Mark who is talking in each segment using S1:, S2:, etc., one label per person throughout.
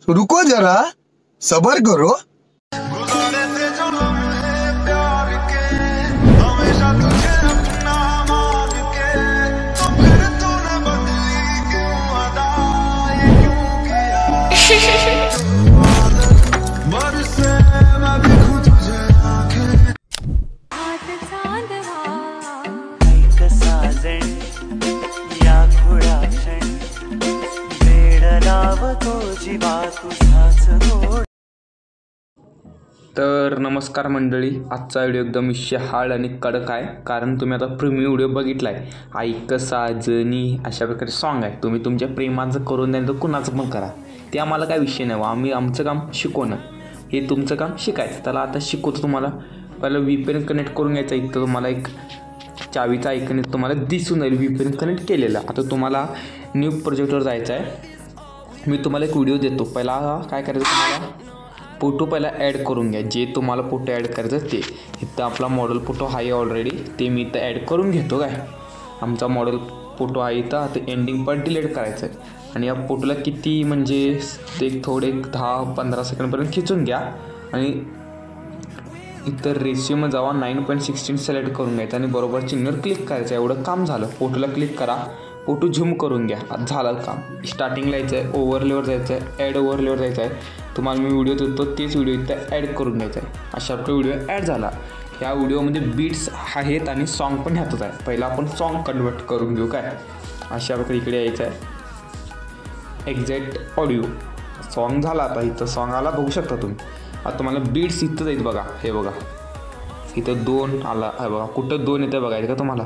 S1: रुको जरा, सबर करो।
S2: तर नमस्कार मंडळी, आजचा व्हिडिओ एकदम हार्ड आणि कडक आहे. कारण तुम्ही आता प्रीमियम व्हिडिओ बघितलाय. ऐक साजनी अशा प्रकारे सॉन्ग आहे. तुम्ही तुमच्या प्रेमाचं करून द्या तर कुणाचं पण करा, ते आम्हाला काय विषय नाही. आमचं काम शिकवणं, हे तुमचं काम शिकायचं. त्याला आता शिकवतो तुम्हाला. पहिलं VPN कनेक्ट करून घ्यायचं. इथं तुम्हाला एक चावीचा आयकन तुम्हाला दिसून जाईल VPN कनेक्ट केलेला. आता तुम्हाला न्यू प्रोजेक्टवर जायचं आहे. मी तुम्हाला एक व्हिडिओ देतो. पहिला काय करायचं, तुम्हाला फोटो पहिला ॲड करून घ्या. जे तुम्हाला फोटो ॲड करायचं ते. इथं आपला मॉडेल फोटो आहे ऑलरेडी, ते मी इथं ॲड करून घेतो. काय आमचा मॉडेल फोटो आहे इथं. आता एंडिंग पण डिलीट करायचं आहे. आणि या फोटोला किती म्हणजे ते थोडे 10-15 सेकंडपर्यंत खिचून घ्या. आणि इतर रेशिओमध्ये जावा 9.16 सिलेक्ट करून घ्यायचं आणि बरोबर चिन्हावर क्लिक करायचं. एवढं काम झालं. फोटोला क्लिक करा, फोटो झूम करून घ्या. झालं काम. स्टार्टिंगला यायचं आहे, ओव्हरलेवर जायचं आहे, ॲड ओव्हरलेवर जायचं आहे. तुम्हाला मी व्हिडिओ देतो तेच व्हिडिओ इथं ॲड करून घ्यायचा आहे. अशा प्रकारे व्हिडिओ ॲड झाला. ह्या व्हिडिओमध्ये बीट्स आहेत आणि सॉन्ग पण ह्यातच आहे. पहिला आपण सॉन्ग कन्वर्ट करून घेऊ. काय अशा प्रकारे इकडे यायचं आहे. एक्झॅक्ट ऑडिओ सॉन्ग झाला. आता इथं सॉन्ग आला, बघू शकता तुम्ही. आता तुम्हाला बीट्स इथं जाईल बघा. हे बघा इथं 2 आला आहे बघा. कुठं 2 येतं बघायचं का तुम्हाला?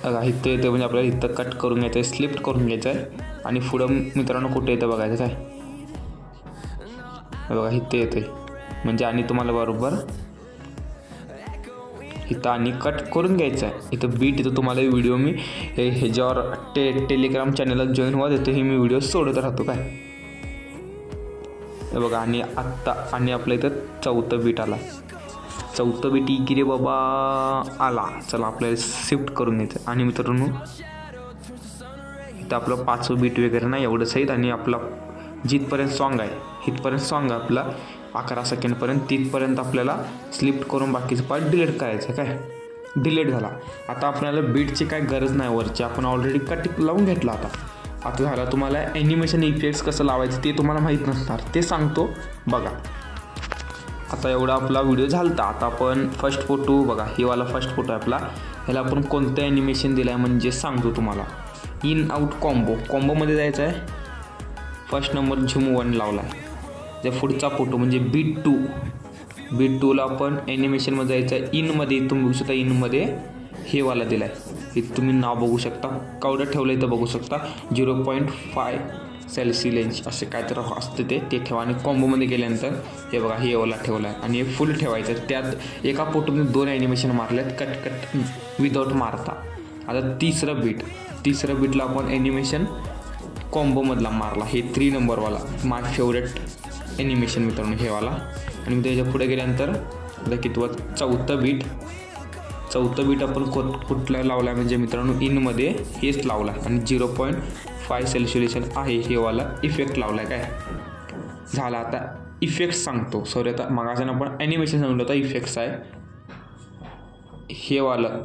S2: बघा इथं येतं, म्हणजे आपल्याला इथं कट करून घ्यायचं आहे, स्लिप्ट करून घ्यायचं आहे. आणि पुढं मित्रांनो कुठे येतं बघायचं. काय बघा इथं येतं, म्हणजे आणि तुम्हाला बरोबर इथं आणि कट करून घ्यायचं आहे. इथं बीट इथं तुम्हाला व्हिडिओ मी ह्याच्यावर टेलिग्राम चॅनलला जॉईन व्हा देतो. हे मी व्हिडिओ सोडत राहतो. काय बघा आणि आत्ता आणि आपल्या इथं 4थं बीट आला. 4थं बीट की रे बाबा आला. चला आपल्याला शिफ्ट करून घ्यायचं. आणि मित्रांनो इथं आपलं 5वं बीट वगैरे नाही, एवढंच आहेत. आणि आपला जिथपर्यंत सॉन्ग आहे इथपर्यंत सॉन्ग आहे आपला 11 सेकंडपर्यंत. तिथपर्यंत आपल्याला स्लिप्ट करून बाकीचं पार्ट डिलीट करायचं. काय डिलीट झाला. आता आपल्याला बीटची काय गरज नाही वरची, आपण ऑलरेडी कट लावून घेतला. आता झाला. तुम्हाला ॲनिमेशन इफेक्ट्स कसं लावायचं ते तुम्हाला माहीत नसणार, ते सांगतो बघा. आता एवढा आपला व्हिडिओ झाला. आता आपण फर्स्ट फोटो बघा, हे वाला फर्स्ट फोटो आहे आपला. ह्याला आपण कोणतं ॲनिमेशन दिलं आहे म्हणजे सांगतो तुम्हाला. इन आउट कॉम्बोमध्ये जायचं आहे. फर्स्ट नंबर झूम 1 लावला आहे. जे पुढचा फोटो म्हणजे बीट 2ला आपण ॲनिमेशनमध्ये जायचं आहे. इनमध्ये तुम्ही बघू शकता, इनमध्ये हे वाला दिला आहे. इथं तुम्ही नाव बघू शकता, केवढं ठेवलं इथं बघू शकता. 0.5 सेल्सियस असे काय तर असतं ते ठेवा. आणि कॉम्बोमध्ये गेल्यानंतर हे बघा हे वाला ठेवला आहे. आणि हे फुल ठेवायचं. त्यात एका फोटोमध्ये 2 ॲनिमेशन मारले आहेत कट विदाऊट मारता. आता तिसरं बीटला आपण ॲनिमेशन कॉम्बोमधला मारला. हे 3 नंबरवाला माय फेवरेट ॲनिमेशन मित्रांनो हे वाला. आणि त्याच्या पुढे गेल्यानंतर आता कितवं 4थं बीट आपण कुठला लावला आहे म्हणजे मित्रांनो इनमध्ये हेच लावला आहे. आणि 0.5 सेल्सियस आहे हे वाला इफेक्ट लावला आहे. काय झाला. आता इफेक्ट्स सांगतो. सॉरी, आता मागाच्यानं आपण ॲनिमेशन सांगितलं होतं, इफेक्ट्स आहे हे वालं.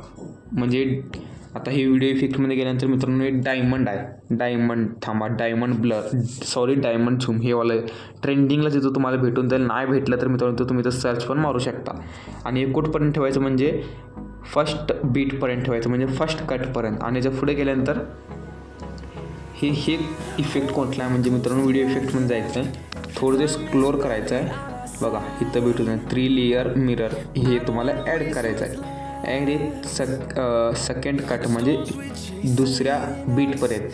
S2: म्हणजे आता हे व्हिडिओ इफेक्टमध्ये गेल्यानंतर मित्रांनो एक डायमंड आहे. डायमंड झूम हे वालं ट्रेंडिंगला तिथं तुम्हाला भेटून जाईल. नाही भेटलं तर मित्रांनो तुम्ही तर सर्च पण मारू शकता. आणि हे कुठपर्यंत ठेवायचं म्हणजे फर्स्ट बीटपर्यंत ठेवायचं, म्हणजे फर्स्ट कटपर्यंत. आणि जर पुढे गेल्यानंतर हे इफेक्ट कुठला आहे म्हणजे मित्रांनो व्हिडिओ इफेक्टमध्ये जायचं आहे. थोडं ते स्क्रोल करायचं आहे. बघा इथं भेटून 3 लेयर मिरर हे तुम्हाला ॲड करायचं आहे. ॲड एक सेकंड कट म्हणजे दुसऱ्या बीटपर्यंत.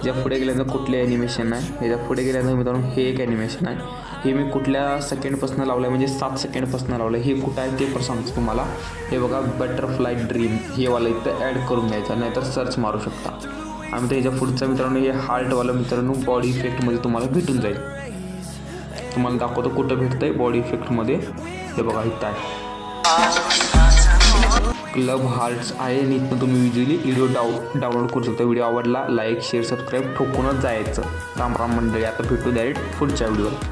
S2: ज्या पुढे गेल्यानंतर कुठले ॲनिमेशन आहे, ह्याच्या पुढे गेल्यानंतर मित्रांनो हे एक ॲनिमेशन आहे. हे मी कुठल्या सेकंडपासून लावलं आहे म्हणजे 7 सेकंडपासून लावलं आहे. हे कुठं आहे ते पण सांगतो तुम्हाला. हे बघा बटरफ्लाय ड्रीम हे वाला इथं ॲड करून घ्यायचं, नाहीतर सर्च मारू शकता. आणि त्याच्या पुढचं मित्रांनो हे हार्टवालं मित्रांनो बॉडी इफेक्टमध्ये तुम्हाला भेटून जाईल. तुम्हाला दाखवतो कुठं भेटतं आहे बॉडी इफेक्टमध्ये. हे बघा इथं आहे. क्लब हार्ट्स आहे आणि इथनं तुम्ही विज्युअली व्हिडिओ डाउनलोड करू शकता. व्हिडिओ आवडला लाईक शेअर सबस्क्राईब ठोकूनच जायचं. राम राम मंडळी. आता भेटू डायरेक्ट पुढच्या व्हिडिओला.